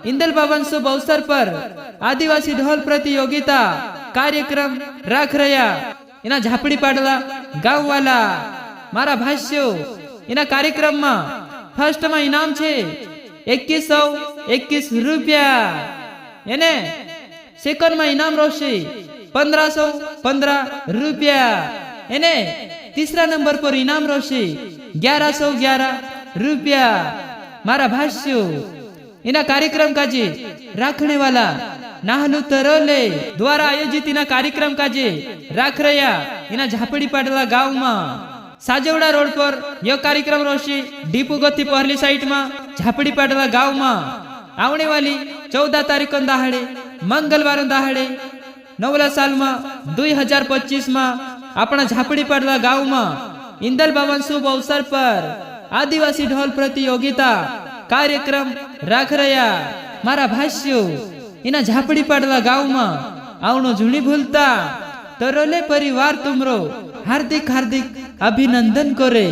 इंदल भवन शुभ अवसर पर आदिवासी ढोल प्रतियोगिता कार्यक्रम राख रहा इना झापड़ी पाडला गाँव वाला मारा भाष्यो इना कार्यक्रम में फर्स्ट में इनाम छे 2121 रुपया एने सेकंड में इनाम रोशे 1515 रुपया एने तीसरा नंबर पर इनाम रोशे 1111 रुपया मारा भाष्यो इना कार्यक्रम काजे राखने वाला नाहलू तरोले द्वारा आयोजित इना कार्यक्रम काजे राख रहा इना झापड़ी पाडला गाँव में साजवड़ा रोड पर यह कार्यक्रम रोशी डीपू गति पहली साइट में झापड़ी पाडला गाँव में आवने वाली 14 तारीख दाहड़े मंगलवार दाहड़े नवला साल में 2025 में अपना झापड़ी पाडला गाँव में इंदल भवन शुभ अवसर पर आदिवासी ढोल प्रतियोगिता कार्यक्रम राख रहा मारा भाष्यो इना झापड़ी पाडला गाँव में आवनो झूनी भूलता तरोले परिवार तुमरो हार्दिक हार्दिक अभिनंदन करे।